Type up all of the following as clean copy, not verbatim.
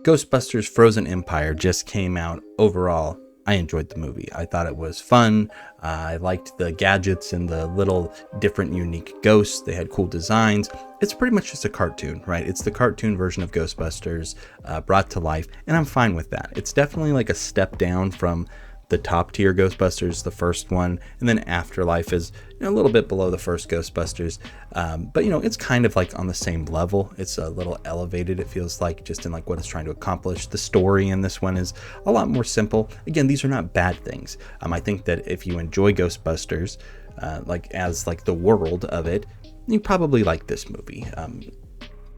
Ghostbusters Frozen Empire just came out. Overall, I enjoyed the movie. I thought it was fun. I liked the gadgets and the little different unique ghosts. They had cool designs. It's pretty much just a cartoon, right? It's the cartoon version of Ghostbusters brought to life, and I'm fine with that. It's definitely like a step down from the top tier Ghostbusters, the first one, and then Afterlife is a little bit below the first Ghostbusters, but it's kind of like on the same level. It's a little elevated, it feels like, just in like what it's trying to accomplish. The story in this one is a lot more simple. Again, these are not bad things. I think that if you enjoy Ghostbusters as the world of it, you probably like this movie.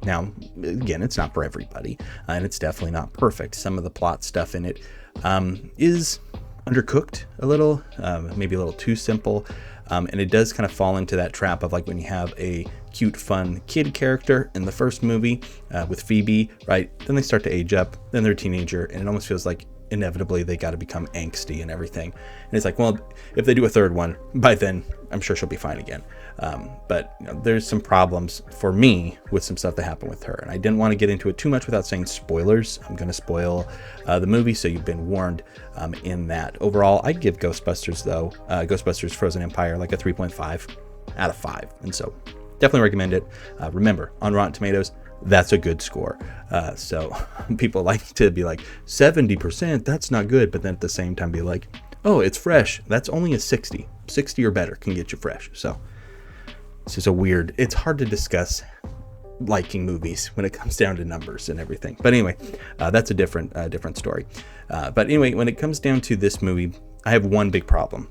Now, again, it's not for everybody, and it's definitely not perfect. Some of the plot stuff in it is undercooked a little, maybe a little too simple, and it does kind of fall into that trap of like when you have a cute, fun kid character in the first movie with Phoebe, right? Then they start to age up, then they're a teenager, and it almost feels like inevitably they got to become angsty and everything. And it's like, well, if they do a third one, by then I'm sure she'll be fine again. But there's some problems for me with some stuff that happened with her, and I didn't want to get into it too much without saying spoilers. I'm going to spoil the movie, so you've been warned in that. Overall, I'd give Ghostbusters Frozen Empire like a 3.5 out of 5, and so definitely recommend it. Remember, on Rotten Tomatoes, that's a good score. So people like to be like 70%, that's not good, but then at the same time be like, oh, it's fresh, that's only a 60 or better can get you fresh. So this is it's hard to discuss liking movies when it comes down to numbers and everything. But anyway, that's a different story. But anyway, when it comes down to this movie, I have one big problem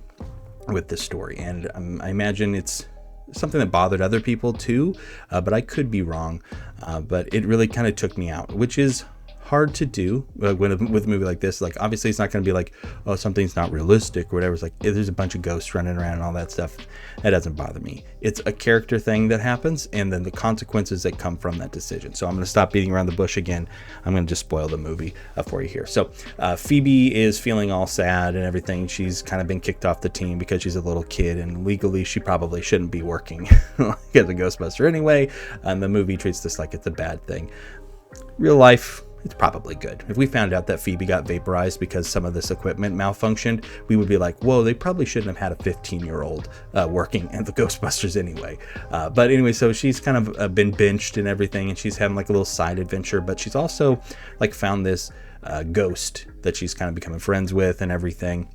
with this story, and I imagine it's something that bothered other people too, but I could be wrong. But it really kind of took me out, which is hard to do with a movie like this. Like, obviously it's not going to be like, oh, something's not realistic or whatever. It's like, there's a bunch of ghosts running around and all that stuff. That doesn't bother me. It's a character thing that happens, and then the consequences that come from that decision. So I'm going to stop beating around the bush again. I'm going to just spoil the movie for you here. So Phoebe is feeling all sad and everything. She's kind of been kicked off the team because she's a little kid, and legally she probably shouldn't be working as a Ghostbuster anyway. And the movie treats this like it's a bad thing. Real life, it's probably good. If we found out that Phoebe got vaporized because some of this equipment malfunctioned, we would be like, whoa, they probably shouldn't have had a 15-year-old working at the Ghostbusters anyway. But anyway, so she's kind of been benched and everything, and she's having like a little side adventure, but she's also like found this ghost that she's kind of becoming friends with and everything,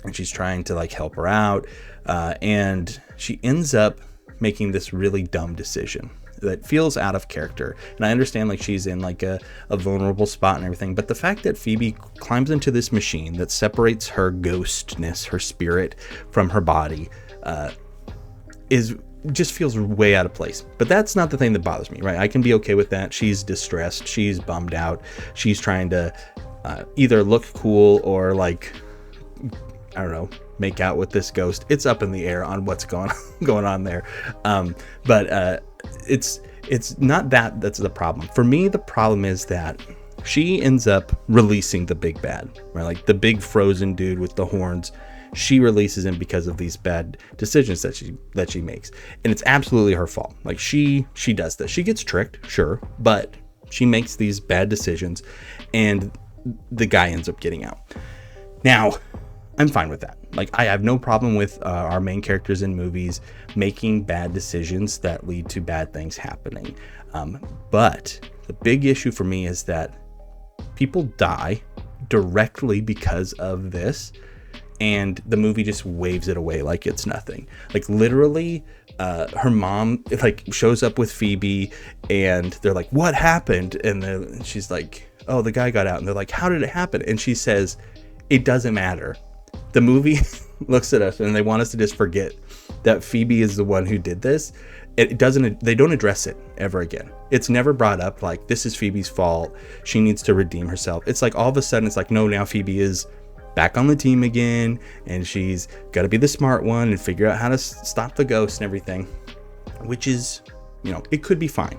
and she's trying to like help her out, and she ends up making this really dumb decision that feels out of character. And I understand like she's in like a vulnerable spot and everything, but the fact that Phoebe climbs into this machine that separates her ghostness, her spirit, from her body just feels way out of place. But that's not the thing that bothers me, right? I can be okay with that. She's distressed, she's bummed out, she's trying to either look cool or like, I don't know, make out with this ghost. It's up in the air on what's going on there. But it's not that's the problem. For me, the problem is that she ends up releasing the big bad, right? Like the big frozen dude with the horns. She releases him because of these bad decisions that she makes, and it's absolutely her fault. Like she does this. She gets tricked, sure, but she makes these bad decisions, and the guy ends up getting out. Now, I'm fine with that. Like, I have no problem with our main characters in movies making bad decisions that lead to bad things happening. But the big issue for me is that people die directly because of this, and the movie just waves it away like it's nothing. Like, literally, her mom like shows up with Phoebe, and they're like, "What happened?" And she's like, "Oh, the guy got out." And they're like, "How did it happen?" And she says, "It doesn't matter." The movie looks at us and they want us to just forget that Phoebe is the one who did this. They don't address it ever again. It's never brought up like, this is Phoebe's fault, she needs to redeem herself. It's like all of a sudden it's like, no, now Phoebe is back on the team again, and she's got to be the smart one and figure out how to stop the ghost and everything, which is, it could be fine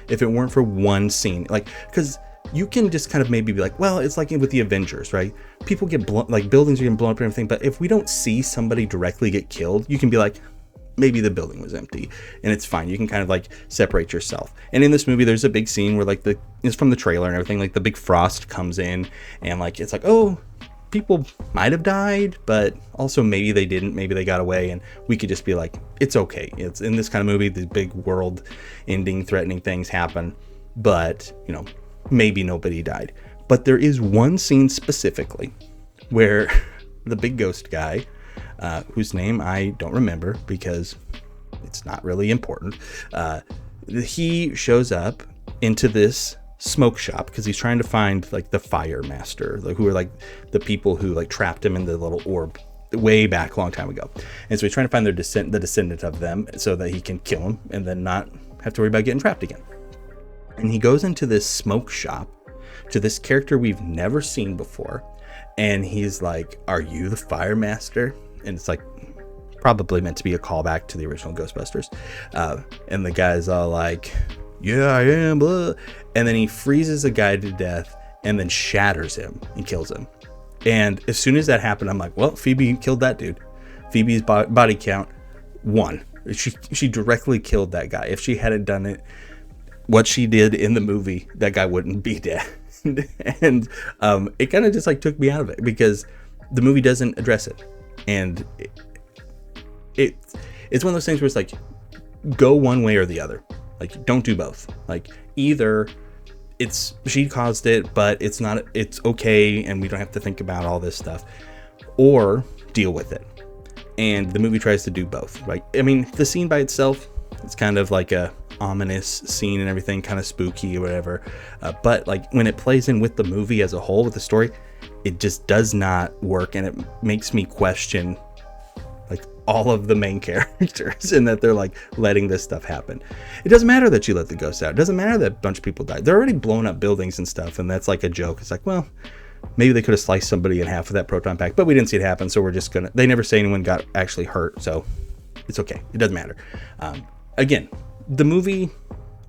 if it weren't for one scene. Like, because you can just kind of maybe be like, well, it's like with the Avengers, right? People get blown, like buildings are getting blown up and everything. But if we don't see somebody directly get killed, you can be like, maybe the building was empty, and it's fine. You can kind of like separate yourself. And in this movie, there's a big scene where like it's from the trailer and everything, like the big frost comes in, and like it's like, oh, people might have died, but also maybe they didn't, maybe they got away, and we could just be like, it's okay. It's in this kind of movie, the big world ending threatening things happen, but you know, maybe nobody died. But there is one scene specifically where the big ghost guy, whose name I don't remember because it's not really important, he shows up into this smoke shop because he's trying to find like the fire master, like, who are like the people who like trapped him in the little orb way back a long time ago. And so he's trying to find the descendant of them so that he can kill him and then not have to worry about getting trapped again. And he goes into this smoke shop to this character we've never seen before, and he's like, "Are you the fire master?" And it's like probably meant to be a callback to the original Ghostbusters. And the guy's all like, "Yeah, I am," blah. And then he freezes a guy to death and then shatters him and kills him. And as soon as that happened, I'm like, well, Phoebe killed that dude. Phoebe's body count 1. She directly killed that guy. If she hadn't done it, what she did in the movie, that guy wouldn't be dead. And it kind of just like took me out of it because the movie doesn't address it. And it's one of those things where it's like, go one way or the other. Like, don't do both. Like, either she caused it, but it's okay, and we don't have to think about all this stuff, or deal with it. And the movie tries to do both, right? I mean, the scene by itself, it's kind of like a ominous scene and everything, kind of spooky or whatever. But like when it plays in with the movie as a whole, with the story, it just does not work, and it makes me question like all of the main characters and that they're like letting this stuff happen. It doesn't matter that you let the ghosts out. It doesn't matter that a bunch of people died. They're already blown up buildings and stuff, and that's like a joke. It's like, well, maybe they could have sliced somebody in half with that proton pack, but we didn't see it happen, so we're just gonna. They never say anyone got actually hurt, so it's okay. It doesn't matter. Again, the movie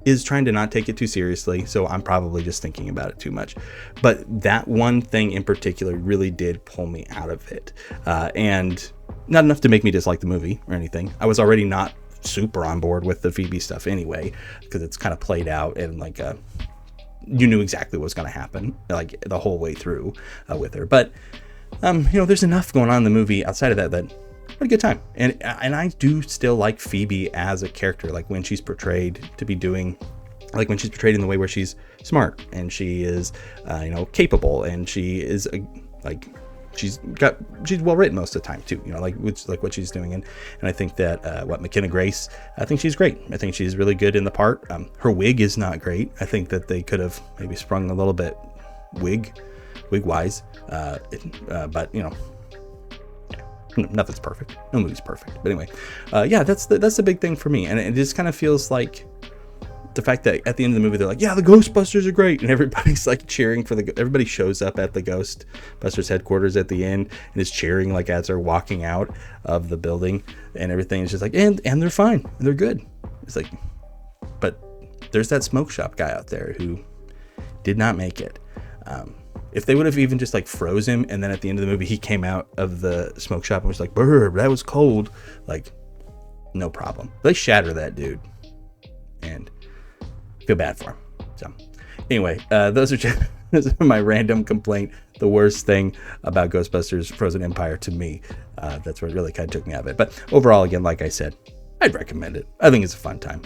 is trying to not take it too seriously, so I'm probably just thinking about it too much. But that one thing in particular really did pull me out of it, and not enough to make me dislike the movie or anything. I was already not super on board with the Phoebe stuff anyway, because it's kind of played out and like you knew exactly what was going to happen like the whole way through with her. But there's enough going on in the movie outside of that I had a good time, and I do still like Phoebe as a character, like when she's portrayed to be doing, like when she's portrayed in the way where she's smart and she is capable, and she is she's well written most of the time too, like what she's doing. And I think that McKenna Grace, I think she's great. I think she's really good in the part. Her wig is not great. I think that they could have maybe sprung a little bit wig wise, but nothing's perfect. No movie's perfect. But anyway, that's the big thing for me. And it just kind of feels like the fact that at the end of the movie, they're like, yeah, the Ghostbusters are great. And everybody's like cheering everybody shows up at the Ghostbusters headquarters at the end and is cheering like as they're walking out of the building, and everything is just like, and they're fine. And they're good. It's like, but there's that smoke shop guy out there who did not make it. If they would have even just like froze him, and then at the end of the movie he came out of the smoke shop and was like, "Brr, that was cold," like, no problem. They shatter that dude, and I feel bad for him. So anyway, those are my random complaint. The worst thing about Ghostbusters Frozen Empire to me. That's what really kind of took me out of it. But overall, again, like I said, I'd recommend it. I think it's a fun time.